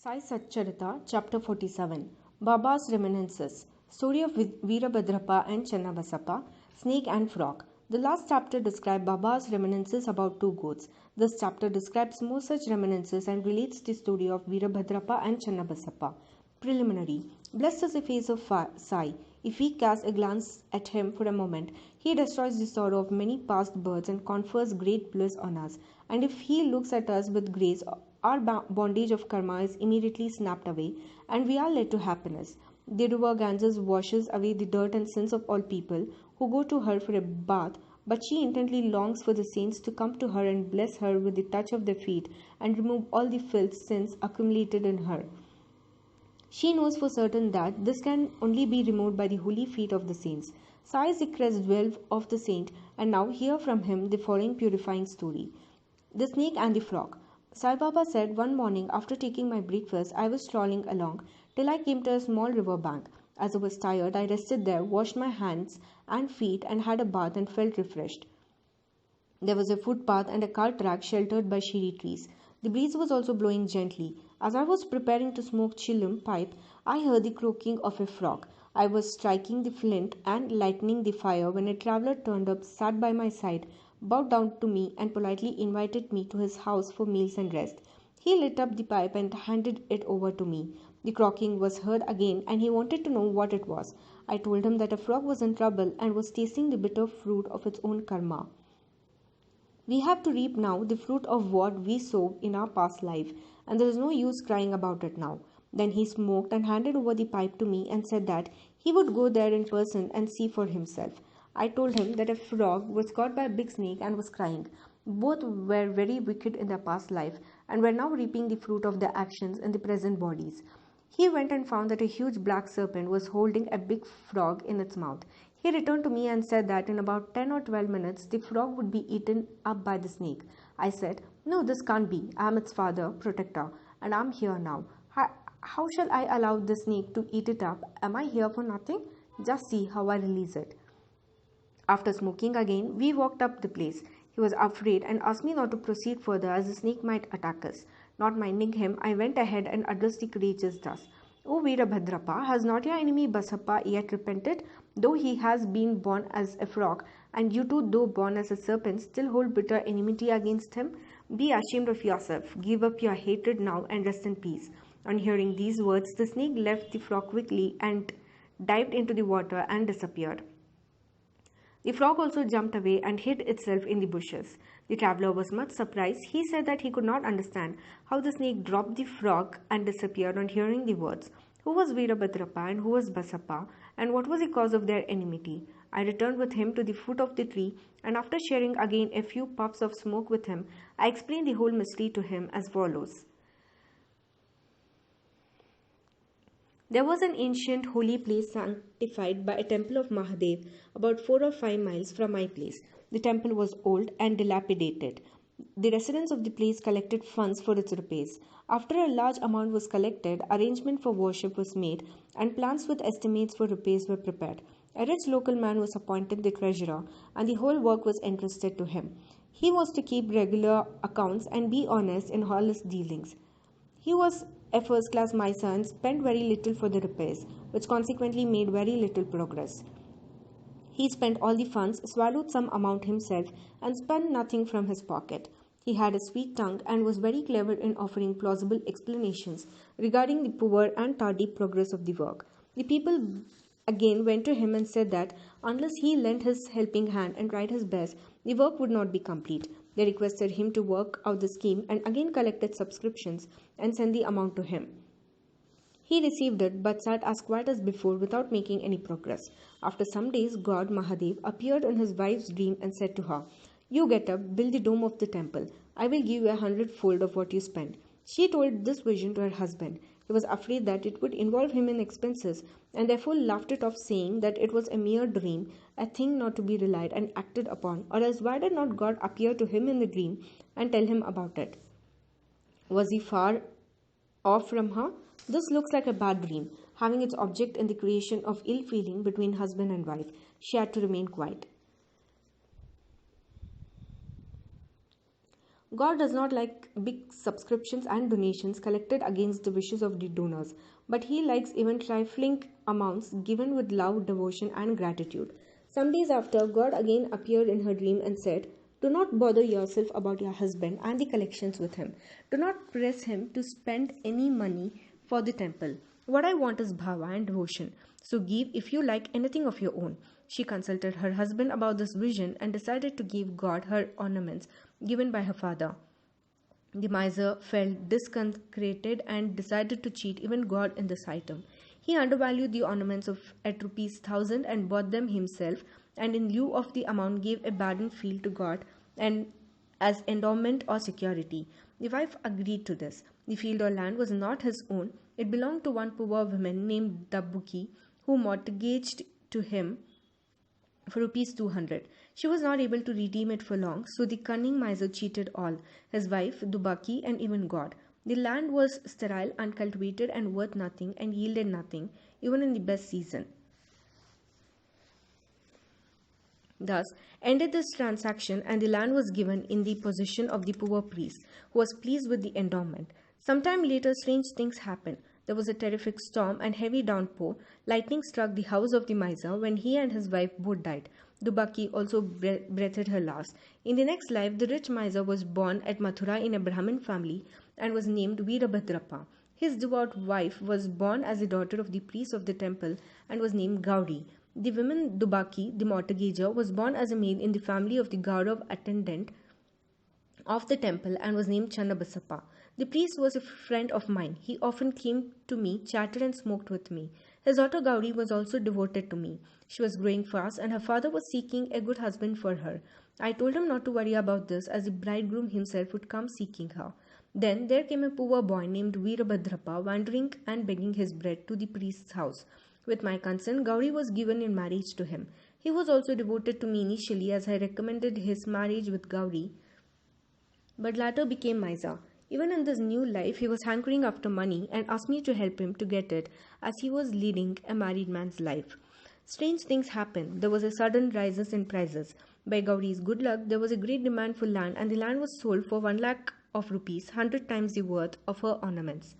Sai Satcharitha Chapter 47 Baba's Reminiscences Story of Veerabhadrappa and Channabasappa Snake and Frog. The last chapter described Baba's reminiscences about two goats. This chapter describes more such reminiscences and relates the story of Veerabhadrappa and Channabasappa. Preliminary. Blessed is the face of Sai. If we cast a glance at him for a moment, he destroys the sorrow of many past births and confers great bliss on us. And if he looks at us with grace, our bondage of karma is immediately snapped away, and we are led to happiness. The river Ganges washes away the dirt and sins of all people who go to her for a bath, but she intently longs for the saints to come to her and bless her with the touch of their feet and remove all the filth sins accumulated in her. She knows for certain that this can only be removed by the holy feet of the saints. Sai is the crest dwell of the saint, and now hear from him the following purifying story. The Snake and the Frog. Sai Baba said, one morning after taking my breakfast, I was strolling along till I came to a small river bank. As I was tired, I rested there, washed my hands and feet, and had a bath and felt refreshed. There was a footpath and a cart track sheltered by shiri trees. The breeze was also blowing gently. As I was preparing to smoke chillum pipe, I heard the croaking of a frog. I was striking the flint and lighting the fire when a traveller turned up, sat by my side, bowed down to me, and politely invited me to his house for meals and rest. He lit up the pipe and handed it over to me. The croaking was heard again, and he wanted to know what it was. I told him that a frog was in trouble and was tasting the bitter fruit of its own karma. We have to reap now the fruit of what we sowed in our past life, and there is no use crying about it now. Then he smoked and handed over the pipe to me and said that he would go there in person and see for himself. I told him that a frog was caught by a big snake and was crying. Both were very wicked in their past life and were now reaping the fruit of their actions in the present bodies. He went and found that a huge black serpent was holding a big frog in its mouth. He returned to me and said that in about 10 or 12 minutes the frog would be eaten up by the snake. I said, "No, this can't be. I am its father, protector, and I am here now. How shall I allow the snake to eat it up? Am I here for nothing? Just see how I release it." After smoking again, we walked up the place. He was afraid and asked me not to proceed further as the snake might attack us. Not minding him, I went ahead and addressed the creatures thus. "O Veerabhadrappa, has not your enemy Basappa yet repented? Though he has been born as a frog, and you too, though born as a serpent, still hold bitter enmity against him? Be ashamed of yourself. Give up your hatred now and rest in peace." On hearing these words, the snake left the frog quickly and dived into the water and disappeared. The frog also jumped away and hid itself in the bushes. The traveller was much surprised. He said that he could not understand how the snake dropped the frog and disappeared on hearing the words. Who was Veerabhadrappa and who was Basappa, and what was the cause of their enmity? I returned with him to the foot of the tree, and after sharing again a few puffs of smoke with him, I explained the whole mystery to him as follows. There was an ancient holy place sanctified by a temple of Mahadev about 4 or 5 miles from my place. The temple was old and dilapidated. The residents of the place collected funds for its repairs. After a large amount was collected, arrangement for worship was made and plans with estimates for repairs were prepared. A rich local man was appointed the treasurer, and the whole work was entrusted to him. He was to keep regular accounts and be honest in all his dealings. He was a first-class miser and spent very little for the repairs, which consequently made very little progress. He spent all the funds, swallowed some amount himself, and spent nothing from his pocket. He had a sweet tongue and was very clever in offering plausible explanations regarding the poor and tardy progress of the work. The people again went to him and said that unless he lent his helping hand and tried his best, the work would not be complete. They requested him to work out the scheme and again collected subscriptions and sent the amount to him. He received it but sat as quiet as before without making any progress. After some days, God Mahadev appeared in his wife's dream and said to her, "You get up, build the dome of the temple. I will give you 100-fold of what you spend." She told this vision to her husband. He was afraid that it would involve him in expenses and therefore laughed it off, saying that it was a mere dream, a thing not to be relied and acted upon, or else why did not God appear to him in the dream and tell him about it? Was he far off from her? This looks like a bad dream, having its object in the creation of ill feeling between husband and wife. She had to remain quiet. God does not like big subscriptions and donations collected against the wishes of the donors, but He likes even trifling amounts given with love, devotion, and gratitude. Some days after, God again appeared in her dream and said, "Do not bother yourself about your husband and the collections with him. Do not press him to spend any money for the temple. What I want is bhava and devotion. So give, if you like, anything of your own." She consulted her husband about this vision and decided to give God her ornaments given by her father. The miser felt disconcerted and decided to cheat even God in this item. He undervalued the ornaments at rupees 1,000 and bought them himself, and in lieu of the amount gave a barren field to God and as endowment or security. The wife agreed to this. The field or land was not his own. It belonged to one poor woman named Dabuki, who mortgaged to him for rupees 200. She was not able to redeem it for long, so the cunning miser cheated all, his wife, Dubaki, and even God. The land was sterile, uncultivated, and worth nothing, and yielded nothing, even in the best season. Thus ended this transaction, and the land was given in the possession of the poor priest, who was pleased with the endowment. Some time later, strange things happened. There was a terrific storm and heavy downpour. Lightning struck the house of the miser when he and his wife both died. Dubaki also breathed her last. In the next life, the rich miser was born at Mathura in a Brahmin family and was named Veerabhadrappa. His devout wife was born as the daughter of the priest of the temple and was named Gaudi. The woman Dubaki, the mortgager, was born as a maid in the family of the Gaurav attendant of the temple and was named Channabasappa. The priest was a friend of mine. He often came to me, chatted and smoked with me. His daughter Gauri was also devoted to me. She was growing fast and her father was seeking a good husband for her. I told him not to worry about this as the bridegroom himself would come seeking her. Then there came a poor boy named Veerabhadrappa wandering and begging his bread to the priest's house. With my consent, Gauri was given in marriage to him. He was also devoted to me initially as I recommended his marriage with Gauri, but later became miser. Even in this new life, he was hankering after money and asked me to help him to get it as he was leading a married man's life. Strange things happened. There was a sudden rise in prices. By Gauri's good luck, there was a great demand for land and the land was sold for 1 lakh of rupees, 100 times the worth of her ornaments.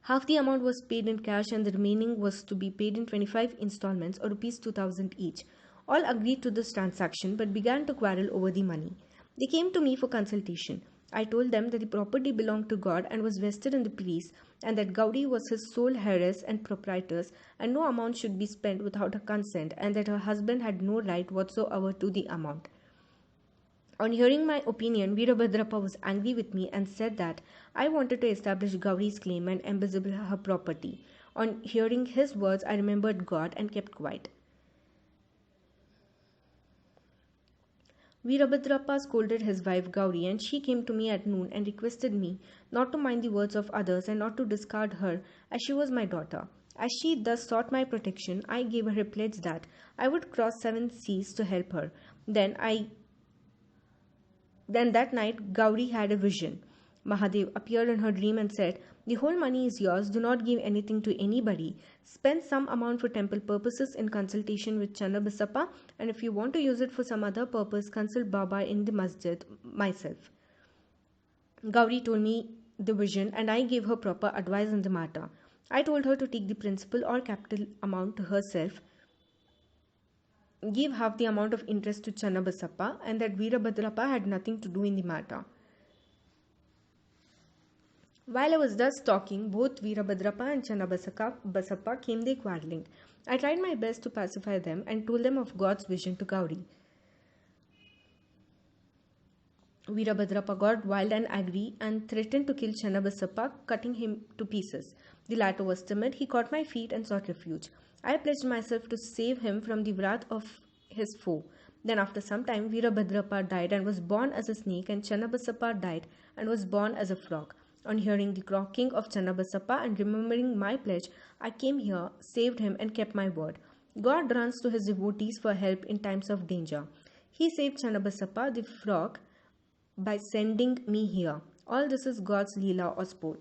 Half the amount was paid in cash and the remaining was to be paid in 25 installments or rupees 2,000 each. All agreed to this transaction but began to quarrel over the money. They came to me for consultation. I told them that the property belonged to God and was vested in the priest, and that Gauri was his sole heiress and proprietress, and no amount should be spent without her consent, and that her husband had no right whatsoever to the amount. On hearing my opinion, Veerabhadrappa was angry with me and said that I wanted to establish Gauri's claim and embezzle her property. On hearing his words, I remembered God and kept quiet. Veerabhadrappa scolded his wife Gauri, and she came to me at noon and requested me not to mind the words of others and not to discard her, as she was my daughter. As she thus sought my protection, I gave her a pledge that I would cross 7 seas to help her. Then that night Gauri had a vision. Mahadev appeared in her dream and said, "The whole money is yours. Do not give anything to anybody. Spend some amount for temple purposes in consultation with Channabasappa, and if you want to use it for some other purpose, consult Baba in the masjid myself." Gauri told me the vision and I gave her proper advice on the matter. I told her to take the principal or capital amount to herself, give half the amount of interest to Channabasappa, and that Veerabhadrappa had nothing to do in the matter. While I was thus talking, both Veerabhadrappa and Channabasappa came there quarreling. I tried my best to pacify them and told them of God's vision to Gauri. Veerabhadrappa got wild and angry and threatened to kill Channabasappa, cutting him to pieces. The latter was timid. He caught my feet and sought refuge. I pledged myself to save him from the wrath of his foe. Then after some time, Veerabhadrappa died and was born as a snake, and Channabasappa died and was born as a frog. On hearing the croaking of Channabasappa and remembering my pledge, I came here, saved him, and kept my word. God runs to his devotees for help in times of danger. He saved Channabasappa, the frog, by sending me here. All this is God's Leela or sport.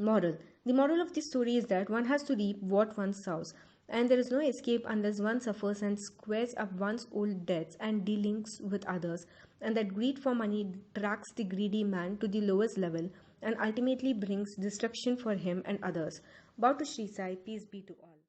Moral. The moral of this story is that one has to reap what one sows. and there is no escape unless one suffers and squares up one's old debts and dealings with others, and that greed for money drags the greedy man to the lowest level and ultimately brings destruction for him and others. Bow to Sri Sai, peace be to all.